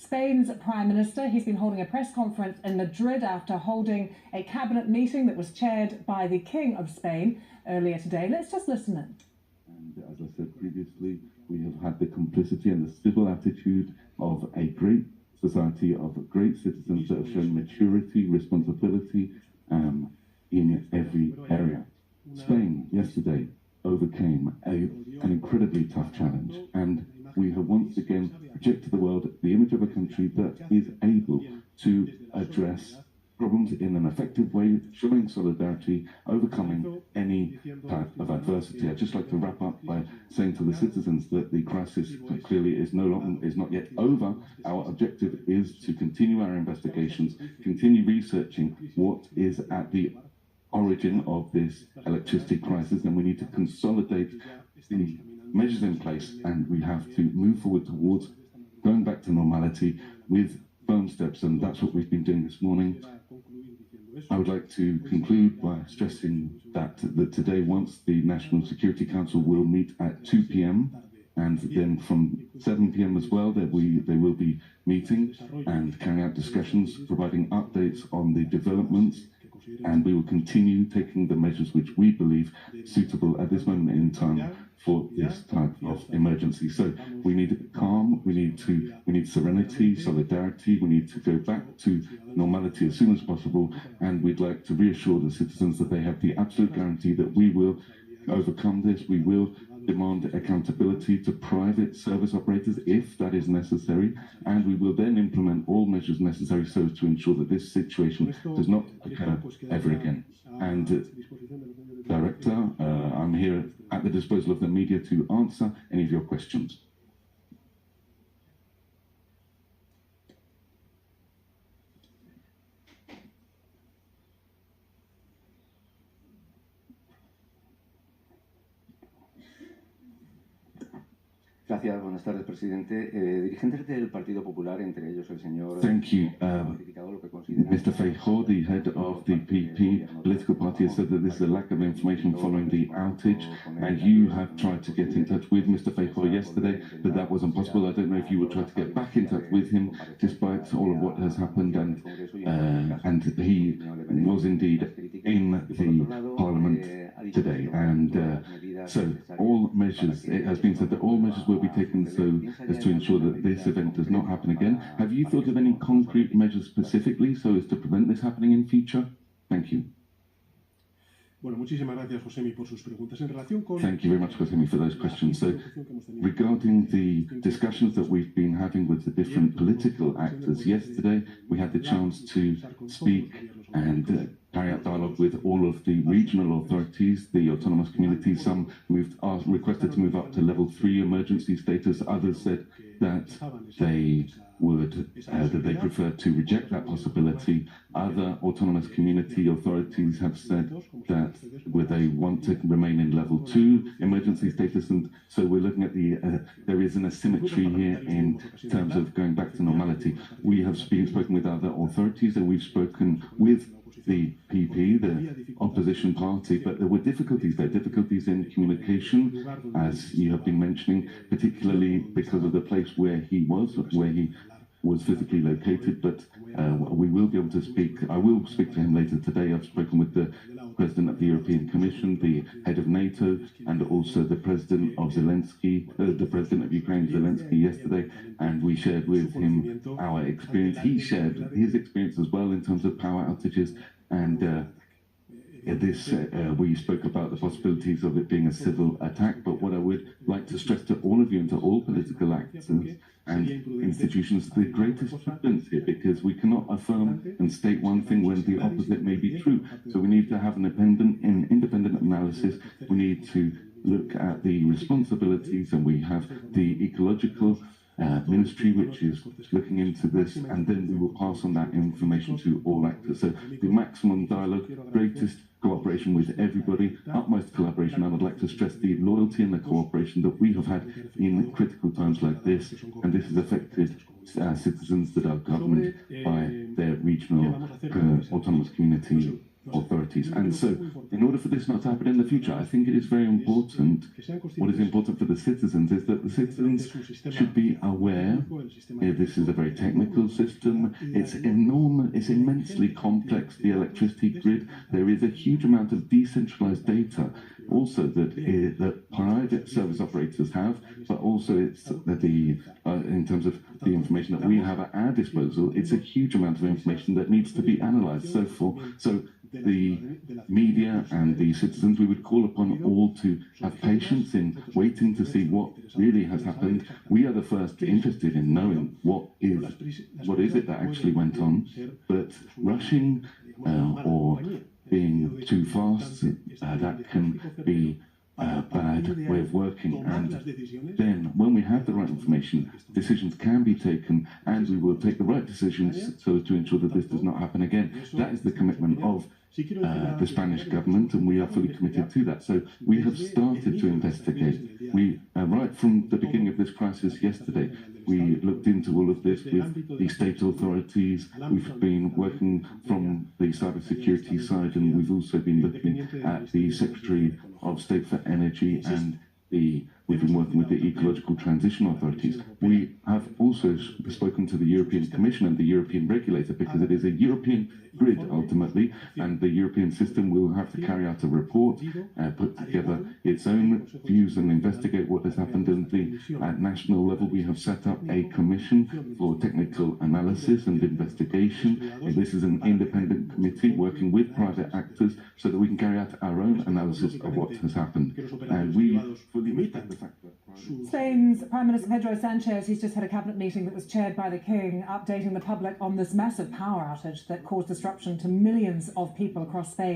Spain's Prime Minister. He's been holding a press conference in Madrid after holding a cabinet meeting that was chaired by the King of Spain earlier today. Let's just listen in. And as I said previously, we have had the complicity and the civil attitude of a great society of great citizens that have shown maturity, responsibility in every area. Spain yesterday overcame an incredibly tough challenge, and we have once again projected to the world the image of a country that is able to address problems in an effective way, showing solidarity, overcoming any type of adversity. I'd just like to wrap up by saying to the citizens that the crisis clearly is not yet over. Our objective is to continue our investigations, continue researching what is at the origin of this electricity crisis, and we need to consolidate the measures in place, and we have to move forward towards going back to normality with firm steps, and that's what we've been doing this morning. I would like to conclude by stressing that today, once the National Security Council will meet at 2 p.m, and then from 7 p.m. as well, they will be meeting and carrying out discussions, providing updates on the developments, and we will continue taking the measures which we believe suitable at this moment in time for this type of emergency. So we need calm, we need serenity, solidarity, we need to go back to normality as soon as possible, and we'd like to reassure the citizens that they have the absolute guarantee that we will overcome this. We will demand accountability to private service operators if that is necessary, and we will then implement all measures necessary so as to ensure that this situation does not occur ever again. And Director, I'm here at the disposal of the media to answer any of your questions. Gracias, buenas tardes, presidente. Dirigentes del Partido Popular, entre ellos el señor... Thank you. Mr. Feijóo, the head of the PP political party, has said that this is a lack of information following the outage, and you have tried to get in touch with Mr. Feijóo yesterday, but that wasn't possible. I don't know if you will try to get back in touch with him, despite all of what has happened, and he was indeed in the Parliament today, and so all measures, it has been said that all measures will be taken so as to ensure that this event does not happen again. Have you thought of any concrete measures specifically so as to prevent this happening in future? Thank you. Thank you very much, Josemi, for those questions. So, regarding the discussions that we've been having with the different political actors, yesterday we had the chance to speak and carry out dialogue with all of the regional authorities, the autonomous communities. Some requested to move up to level 3 emergency status. Others said that they prefer to reject that possibility. Other autonomous community authorities have said that they want to remain in level 2 emergency status, and so we're looking at there is an asymmetry here in terms of going back to normality. We have spoken with other authorities, and we've spoken with the PP, the opposition party, but there were difficulties there, difficulties in communication, as you have been mentioning, particularly because of the place where he was physically located, but we will be able to speak. I will speak to him later today. I've spoken with the President of the European Commission, the head of NATO, and also the President of Zelensky, the President of Ukraine, Zelensky, yesterday, and we shared with him our experience. He shared his experience as well in terms of power outages, and we spoke about the possibilities of it being a civil attack, but what I would like to stress to all of you and to all political actors and institutions, the greatest prudence here, because we cannot affirm and state one thing when the opposite may be true. So we need to have an independent analysis. We need to look at the responsibilities, and we have the ecological ministry which is looking into this, and then we will pass on that information to all actors. So the maximum dialogue, greatest cooperation with everybody, utmost collaboration. I would like to stress the loyalty and the cooperation that we have had in critical times like this, and this has affected citizens that are governed by their regional autonomous community authorities. And so, in order for this not to happen in the future, I think it is very important, what is important for the citizens is that the citizens should be aware this is a very technical system, it's enormous, it's immensely complex, the electricity grid. There is a huge amount of decentralized data also that private service operators have, but also it's in terms of the information that we have at our disposal, it's a huge amount of information that needs to be analyzed. So the media and the citizens, we would call upon all to have patience in waiting to see what really has happened. We are the first interested in knowing what is it that actually went on, but rushing or being too fast, that can be a bad way of working. And then when we have the right information, decisions can be taken, and we will take the right decisions so to ensure that this does not happen again. That is the commitment of the Spanish government, and we are fully committed to that. So we have started to investigate. We, right from the beginning of this crisis yesterday, we looked into all of this with the state authorities. We've been working from the cybersecurity side, and we've also been looking at the Secretary of State for Energy, and we've been working with the ecological transition authorities. We have also spoken to the European Commission and the European regulator, because it is a European grid ultimately, and the European system will have to carry out a report, put together its own views and investigate what has happened. And at national level, we have set up a commission for technical analysis and investigation. And this is an independent committee working with private actors so that we can carry out our own analysis of what has happened. And we fully respect the fact that Spain's Prime Minister Pedro Sánchez, he's just had a cabinet meeting that was chaired by the King, updating the public on this massive power outage that caused disruption to millions of people across Spain.